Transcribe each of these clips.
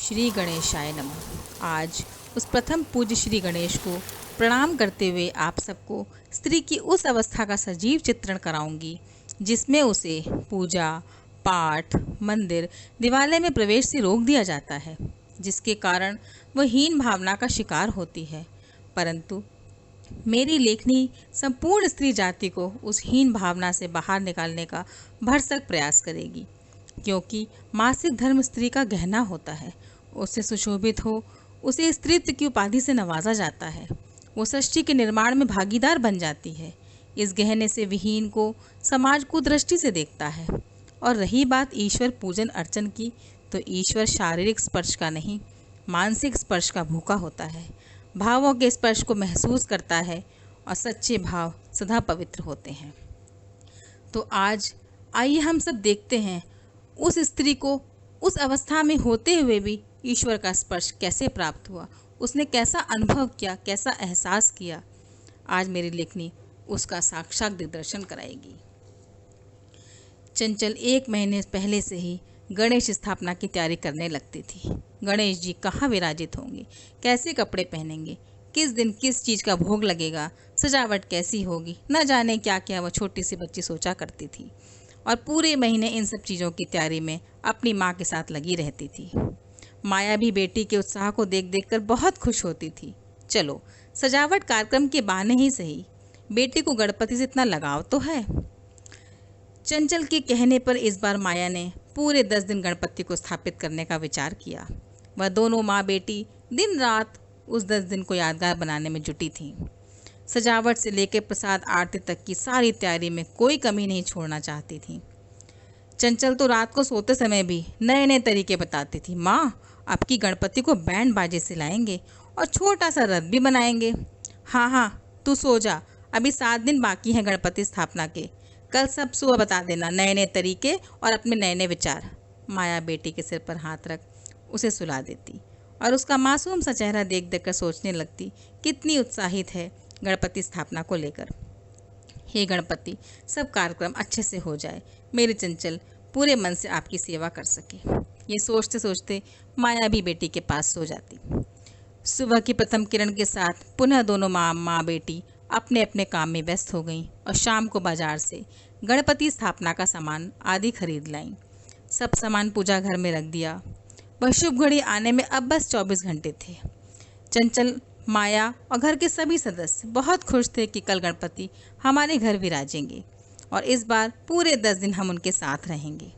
श्री गणेशाय नमः। आज उस प्रथम पूज्य श्री गणेश को प्रणाम करते हुए आप सबको स्त्री की उस अवस्था का सजीव चित्रण कराऊंगी जिसमें उसे पूजा पाठ मंदिर दिवालय में प्रवेश से रोक दिया जाता है, जिसके कारण वह हीन भावना का शिकार होती है। परंतु मेरी लेखनी संपूर्ण स्त्री जाति को उस हीन भावना से बाहर निकालने का भरसक प्रयास करेगी, क्योंकि मासिक धर्म स्त्री का गहना होता है। उससे सुशोभित हो उसे स्त्रीत्व की उपाधि से नवाजा जाता है। वो सृष्टि के निर्माण में भागीदार बन जाती है। इस गहने से विहीन को समाज कुदृष्टि से देखता है। और रही बात ईश्वर पूजन अर्चन की, तो ईश्वर शारीरिक स्पर्श का नहीं, मानसिक स्पर्श का भूखा होता है। भावों के स्पर्श को महसूस करता है और सच्चे भाव सदा पवित्र होते हैं। तो आज आइए हम सब देखते हैं उस स्त्री को उस अवस्था में होते हुए भी ईश्वर का स्पर्श कैसे प्राप्त हुआ, उसने कैसा अनुभव किया, कैसा एहसास किया। आज मेरी लेखनी उसका साक्षात दिग्दर्शन कराएगी। चंचल 1 महीने पहले से ही गणेश स्थापना की तैयारी करने लगती थी। गणेश जी कहाँ विराजित होंगे, कैसे कपड़े पहनेंगे, किस दिन किस चीज़ का भोग लगेगा, सजावट कैसी होगी, न जाने क्या क्या वह छोटी सी बच्ची सोचा करती थी। और पूरे महीने इन सब चीज़ों की तैयारी में अपनी माँ के साथ लगी रहती थी। माया भी बेटी के उत्साह को देख देख कर बहुत खुश होती थी। चलो सजावट कार्यक्रम के बहाने ही सही, बेटी को गणपति से इतना लगाव तो है। चंचल के कहने पर इस बार माया ने पूरे 10 दिन गणपति को स्थापित करने का विचार किया। वह दोनों माँ बेटी दिन रात उस 10 दिन को यादगार बनाने में जुटी थीं। सजावट से लेकर प्रसाद आरती तक की सारी तैयारी में कोई कमी नहीं छोड़ना चाहती थी। चंचल तो रात को सोते समय भी नए नए तरीके बताती थी। माँ, अब की गणपति को बैंड बाजे से लाएंगे और छोटा सा रथ भी बनाएंगे। हाँ हाँ, तू सो जा, अभी 7 दिन बाकी हैं गणपति स्थापना के। कल सब सुबह बता देना नए नए तरीके और अपने नए नए विचार। माया बेटी के सिर पर हाथ रख उसे सुला देती और उसका मासूम सा चेहरा देख देख कर सोचने लगती कितनी उत्साहित है गणपति स्थापना को लेकर। हे गणपति, सब कार्यक्रम अच्छे से हो जाए, मेरी चंचल पूरे मन से आपकी सेवा कर सके। ये सोचते सोचते माया भी बेटी के पास सो जाती। सुबह की प्रथम किरण के साथ पुनः दोनों माँ बेटी अपने अपने काम में व्यस्त हो गईं और शाम को बाजार से गणपति स्थापना का सामान आदि खरीद लाईं। सब सामान पूजा घर में रख दिया। वह शुभ घड़ी आने में अब बस 24 घंटे थे। चंचल, माया और घर के सभी सदस्य बहुत खुश थे कि कल गणपति हमारे घर विराजेंगे और इस बार पूरे 10 दिन हम उनके साथ रहेंगे।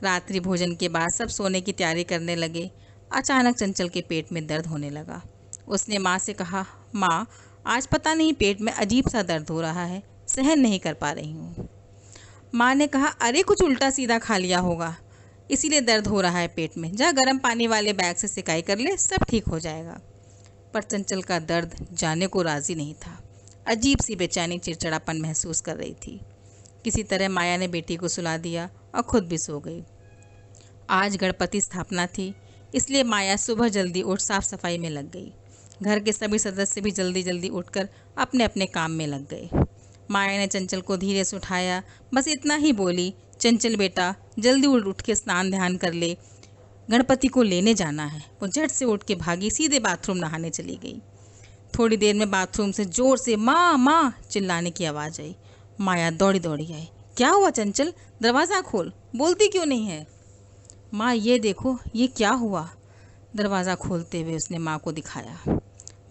रात्रि भोजन के बाद सब सोने की तैयारी करने लगे। अचानक चंचल के पेट में दर्द होने लगा। उसने माँ से कहा, माँ, आज पता नहीं पेट में अजीब सा दर्द हो रहा है, सहन नहीं कर पा रही हूँ। माँ ने कहा, अरे कुछ उल्टा सीधा खा लिया होगा, इसीलिए दर्द हो रहा है पेट में। जा गर्म पानी वाले बैग से सिकाई कर ले, सब ठीक हो जाएगा। पर चंचल का दर्द जाने को राजी नहीं था। अजीब सी बेचैनी, चिड़चिड़ापन महसूस कर रही थी। किसी तरह माया ने बेटी को सुला दिया और खुद भी सो गई। आज गणपति स्थापना थी, इसलिए माया सुबह जल्दी उठ साफ सफाई में लग गई। घर के सभी सदस्य भी जल्दी जल्दी उठकर अपने अपने काम में लग गए। माया ने चंचल को धीरे से उठाया, बस इतना ही बोली, चंचल बेटा जल्दी उठ के स्नान ध्यान कर ले, गणपति को लेने जाना है। वो झट से उठ के भागी, सीधे बाथरूम नहाने चली गई। थोड़ी देर में बाथरूम से जोर से माँ माँ चिल्लाने की आवाज़ आई। माया दौड़ी दौड़ी आई। क्या हुआ चंचल, दरवाज़ा खोल, बोलती क्यों नहीं है? माँ, ये देखो ये क्या हुआ। दरवाज़ा खोलते हुए उसने माँ को दिखाया।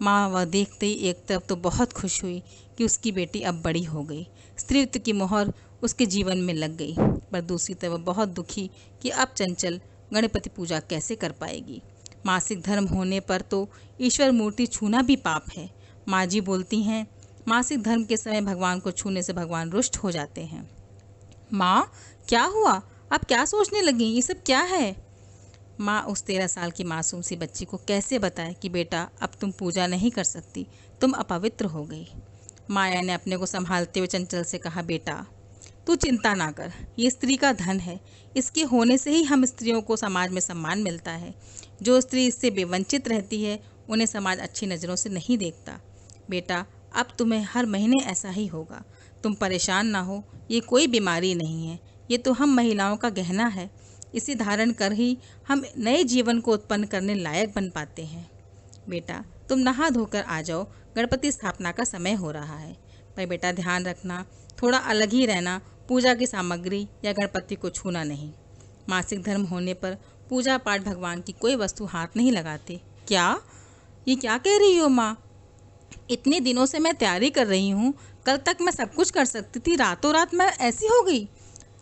माँ वह देखते ही एक तरफ तो बहुत खुश हुई कि उसकी बेटी अब बड़ी हो गई, स्त्रीत्व की मोहर उसके जीवन में लग गई, पर दूसरी तरफ बहुत दुखी कि अब चंचल गणपति पूजा कैसे कर पाएगी। मासिक धर्म होने पर तो ईश्वर मूर्ति छूना भी पाप है। माँ जी बोलती हैं, मासिक धर्म के समय भगवान को छूने से भगवान रुष्ट हो जाते हैं। माँ, क्या हुआ, अब क्या सोचने लगी, ये सब क्या है? माँ उस 13 साल की मासूम सी बच्ची को कैसे बताए कि बेटा अब तुम पूजा नहीं कर सकती, तुम अपवित्र हो गई। माया ने अपने को संभालते हुए चंचल से कहा, बेटा तू चिंता ना कर, ये स्त्री का धन है, इसके होने से ही हम स्त्रियों को समाज में सम्मान मिलता है। जो स्त्री इससे बेवंचित रहती है उन्हें समाज अच्छी नज़रों से नहीं देखता। बेटा अब तुम्हें हर महीने ऐसा ही होगा, तुम परेशान ना हो, ये कोई बीमारी नहीं है, ये तो हम महिलाओं का गहना है। इसे धारण कर ही हम नए जीवन को उत्पन्न करने लायक बन पाते हैं। बेटा, तुम नहा धोकर आ जाओ, गणपति स्थापना का समय हो रहा है। पर बेटा ध्यान रखना, थोड़ा अलग ही रहना, पूजा की सामग्री या गणपति को छूना नहीं। मासिक धर्म होने पर पूजा पाठ भगवान की कोई वस्तु हाथ नहीं लगाते। क्या? ये क्या कह रही हो माँ? इतने दिनों से मैं तैयारी कर रही हूँ, कल तक मैं सब कुछ कर सकती थी, रातों रात मैं ऐसी हो गई।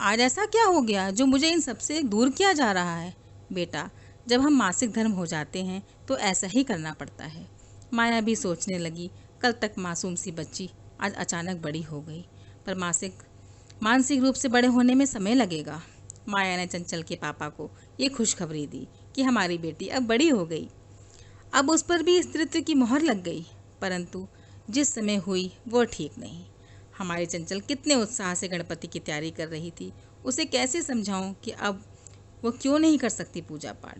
आज ऐसा क्या हो गया जो मुझे इन सबसे दूर किया जा रहा है? बेटा, जब हम मासिक धर्म हो जाते हैं तो ऐसा ही करना पड़ता है। माया भी सोचने लगी, कल तक मासूम सी बच्ची आज अचानक बड़ी हो गई, पर मानसिक रूप से बड़े होने में समय लगेगा। माया ने चंचल के पापा को ये खुशखबरी दी कि हमारी बेटी अब बड़ी हो गई। अब उस पर भी स्त्रीत्व की मोहर लग गई, परंतु जिस समय हुई वो ठीक नहीं। हमारी चंचल कितने उत्साह से गणपति की तैयारी कर रही थी, उसे कैसे समझाऊं कि अब वो क्यों नहीं कर सकती पूजा पाठ।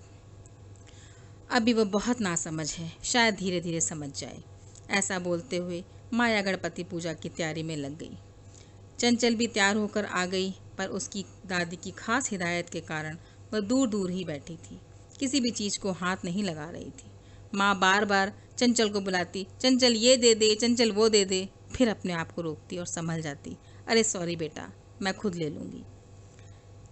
अभी वो बहुत नासमझ है, शायद धीरे धीरे समझ जाए। ऐसा बोलते हुए माया गणपति पूजा की तैयारी में लग गई। चंचल भी तैयार होकर आ गई, पर उसकी दादी की खास हिदायत के कारण वह दूर दूर ही बैठी थी, किसी भी चीज़ को हाथ नहीं लगा रही थी। माँ बार बार चंचल को बुलाती, चंचल ये दे दे, चंचल वो दे दे, फिर अपने आप को रोकती और संभल जाती। अरे सॉरी बेटा, मैं खुद ले लूँगी।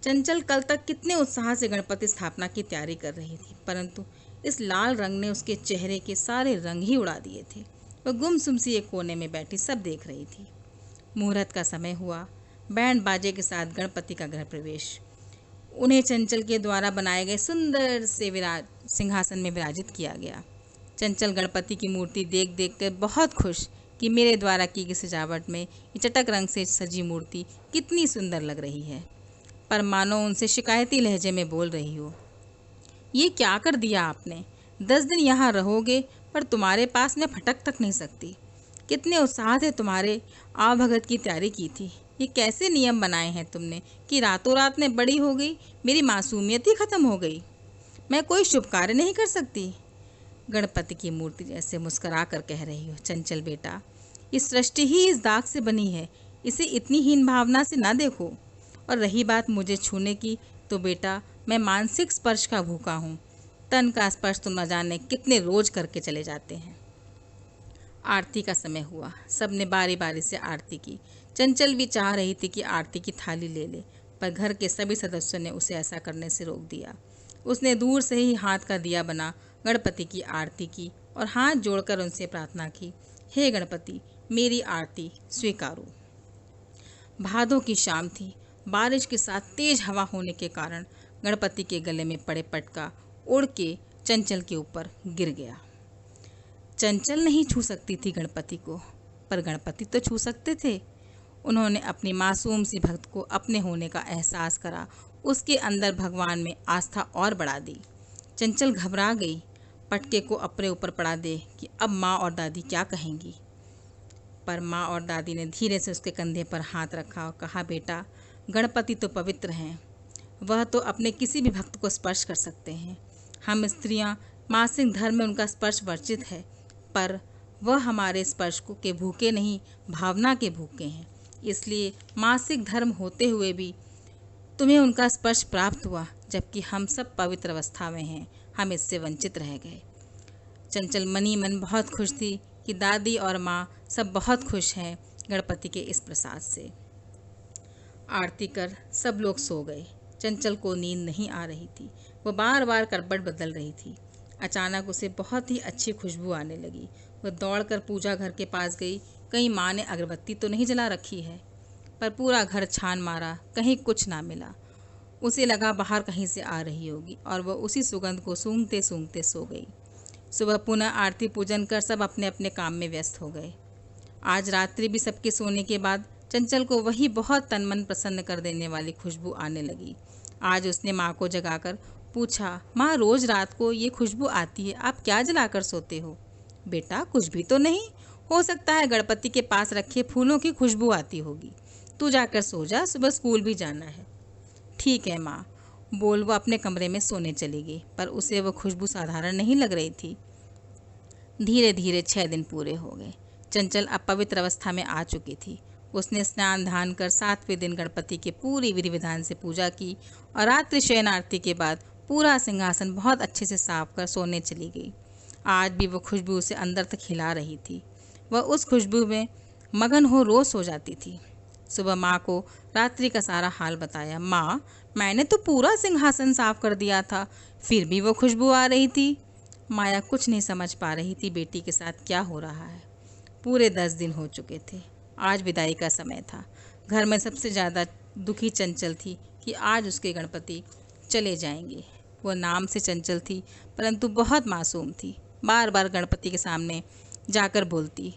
चंचल कल तक कितने उत्साह से गणपति स्थापना की तैयारी कर रही थी, परंतु इस लाल रंग ने उसके चेहरे के सारे रंग ही उड़ा दिए थे। वह गुमसुम सी एक कोने में बैठी सब देख रही थी। मुहूर्त का समय हुआ। बैंड बाजे के साथ गणपति का गृह प्रवेश। उन्हें चंचल के द्वारा बनाए गए सुंदर से सिंहासन में विराजित किया गया। चंचल गणपति की मूर्ति देख देख कर बहुत खुश कि मेरे द्वारा की गई सजावट में ये चटक रंग से सजी मूर्ति कितनी सुंदर लग रही है, पर मानो उनसे शिकायती लहजे में बोल रही हो। ये क्या कर दिया आपने? 10 दिन यहाँ रहोगे, पर तुम्हारे पास मैं फटक तक नहीं सकती। कितने उत्साह से तुम्हारे आवभगत की तैयारी की थी। ये कैसे नियम बनाए हैं तुमने कि रातों रात में बड़ी हो गई, मेरी मासूमियत ही खत्म हो गई। मैं कोई शुभ कार्य नहीं कर सकती। गणपति की मूर्ति जैसे मुस्करा कर कह रही हो, चंचल बेटा, इस सृष्टि ही इस दाग से बनी है, इसे इतनी हीन भावना से ना देखो। और रही बात मुझे छूने की, तो बेटा मैं मानसिक स्पर्श का भूखा हूँ। तन का स्पर्श तो न जाने कितने रोज करके चले जाते हैं। आरती का समय हुआ। सबने बारी बारी से आरती की। चंचल भी चाह रही थी कि आरती की थाली ले ले, पर घर के सभी सदस्यों ने उसे ऐसा करने से रोक दिया। उसने दूर से ही हाथ का दिया बना गणपति की आरती की और हाथ जोड़कर उनसे प्रार्थना की, हे गणपति, मेरी आरती स्वीकारो। भादों की शाम थी। बारिश के साथ तेज हवा होने के कारण गणपति के गले में पड़े पटका उड़ के चंचल के ऊपर गिर गया। चंचल नहीं छू सकती थी गणपति को, पर गणपति तो छू सकते थे। उन्होंने अपनी मासूम सी भक्त को अपने होने का एहसास करा, उसके अंदर भगवान में आस्था और बढ़ा दी। चंचल घबरा गई, पटके को अपने ऊपर पड़ा दे कि अब माँ और दादी क्या कहेंगी। पर माँ और दादी ने धीरे से उसके कंधे पर हाथ रखा और कहा, बेटा, गणपति तो पवित्र हैं, वह तो अपने किसी भी भक्त को स्पर्श कर सकते हैं। हम स्त्रियां मासिक धर्म में उनका स्पर्श वर्जित है, पर वह हमारे स्पर्श को के भूखे नहीं, भावना के भूखे हैं। इसलिए मासिक धर्म होते हुए भी तुम्हें उनका स्पर्श प्राप्त हुआ, जबकि हम सब पवित्र अवस्था में हैं, हम इससे वंचित रह गए। चंचल मनी मन बहुत खुश थी कि दादी और माँ सब बहुत खुश हैं गणपति के इस प्रसाद से। आरती कर सब लोग सो गए। चंचल को नींद नहीं आ रही थी, वो बार बार करवट बदल रही थी। अचानक उसे बहुत ही अच्छी खुशबू आने लगी। वह दौड़कर पूजा घर के पास गई, कहीं माँ ने अगरबत्ती तो नहीं जला रखी है। पर पूरा घर छान मारा, कहीं कुछ ना मिला। उसे लगा बाहर कहीं से आ रही होगी और वह उसी सुगंध को सूंघते सूंघते सो गई। सुबह पुनः आरती पूजन कर सब अपने अपने काम में व्यस्त हो गए। आज रात्रि भी सबके सोने के बाद चंचल को वही बहुत तन मन प्रसन्न कर देने वाली खुशबू आने लगी। आज उसने माँ को जगाकर पूछा, माँ, रोज रात को ये खुशबू आती है, आप क्या जलाकर सोते हो? बेटा, कुछ भी तो नहीं, हो सकता है गणपति के पास रखे फूलों की खुशबू आती होगी। तू जाकर सो जा, सुबह स्कूल भी जाना है। ठीक है माँ, बोल वो अपने कमरे में सोने चली गई, पर उसे वो खुशबू साधारण नहीं लग रही थी। धीरे धीरे 6 दिन पूरे हो गए। चंचल अब पवित्र अवस्था में आ चुकी थी। उसने स्नान धान कर 7वें दिन गणपति के पूरी विधि विधान से पूजा की और रात्रि शयन आरती के बाद पूरा सिंहासन बहुत अच्छे से साफ कर सोने चली गई। आज भी वो खुशबू उसे अंदर तक हिला रही थी। वह उस खुशबू में मगन हो रोज सो जाती थी। सुबह माँ को रात्रि का सारा हाल बताया। माँ, मैंने तो पूरा सिंहासन साफ कर दिया था, फिर भी वो खुशबू आ रही थी। माया कुछ नहीं समझ पा रही थी बेटी के साथ क्या हो रहा है। पूरे 10 दिन हो चुके थे। आज विदाई का समय था। घर में सबसे ज़्यादा दुखी चंचल थी कि आज उसके गणपति चले जाएंगे। वो नाम से चंचल थी परंतु बहुत मासूम थी। बार बार गणपति के सामने जाकर बोलती,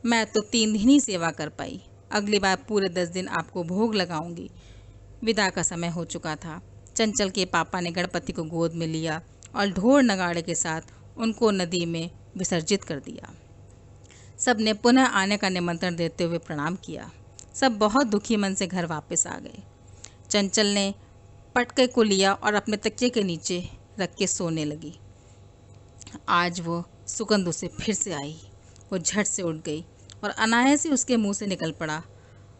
मैं तो 3 दिन ही सेवा कर पाई, अगली बार पूरे 10 दिन आपको भोग लगाऊंगी। विदा का समय हो चुका था। चंचल के पापा ने गणपति को गोद में लिया और ढोल नगाड़े के साथ उनको नदी में विसर्जित कर दिया। सब ने पुनः आने का निमंत्रण देते हुए प्रणाम किया। सब बहुत दुखी मन से घर वापस आ गए। चंचल ने पटके को लिया और अपने तकिए के नीचे रख के सोने लगी। आज वो सुगंध उसे फिर से आई। वो झट से उठ गई और अनायास ही उसके मुंह से निकल पड़ा,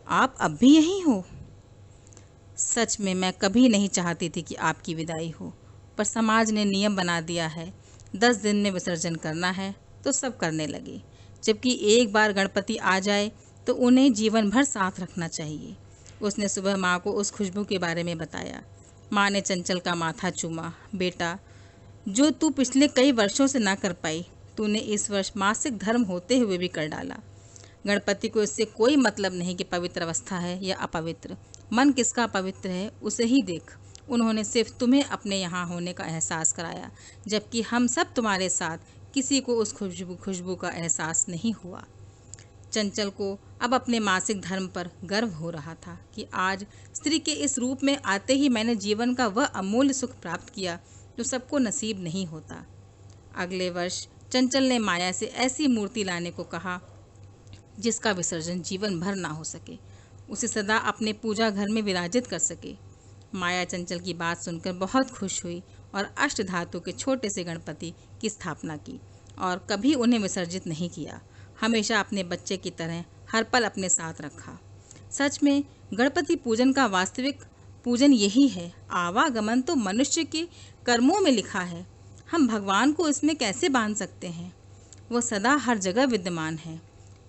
आप अब भी यहीं हो? सच में मैं कभी नहीं चाहती थी कि आपकी विदाई हो, पर समाज ने नियम बना दिया है, 10 दिन में विसर्जन करना है तो सब करने लगे। जबकि एक बार गणपति आ जाए तो उन्हें जीवन भर साथ रखना चाहिए। उसने सुबह माँ को उस खुशबू के बारे में बताया। माँ ने चंचल का माथा चूमा। बेटा, जो तू पिछले कई वर्षों से ना कर पाई, तूने इस वर्ष मासिक धर्म होते हुए भी कर डाला। गणपति को इससे कोई मतलब नहीं कि पवित्र अवस्था है या अपवित्र। मन किसका पवित्र है उसे ही देख। उन्होंने सिर्फ तुम्हें अपने यहाँ होने का एहसास कराया, जबकि हम सब तुम्हारे साथ, किसी को उस खुशबू का एहसास नहीं हुआ। चंचल को अब अपने मासिक धर्म पर गर्व हो रहा था कि आज स्त्री के इस रूप में आते ही मैंने जीवन का वह अमूल्य सुख प्राप्त किया जो सबको नसीब नहीं होता। अगले वर्ष चंचल ने माया से ऐसी मूर्ति लाने को कहा जिसका विसर्जन जीवन भर ना हो सके, उसे सदा अपने पूजा घर में विराजित कर सके। माया चंचल की बात सुनकर बहुत खुश हुई और अष्ट धातु के छोटे से गणपति की स्थापना की और कभी उन्हें विसर्जित नहीं किया। हमेशा अपने बच्चे की तरह हर पल अपने साथ रखा। सच में गणपति पूजन का वास्तविक पूजन यही है। आवागमन तो मनुष्य के कर्मों में लिखा है, हम भगवान को इसमें कैसे बांध सकते हैं? वो सदा हर जगह विद्यमान है।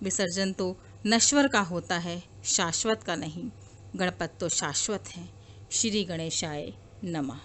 विसर्जन तो नश्वर का होता है, शाश्वत का नहीं। गणपति तो शाश्वत है। श्री गणेशाय नमः।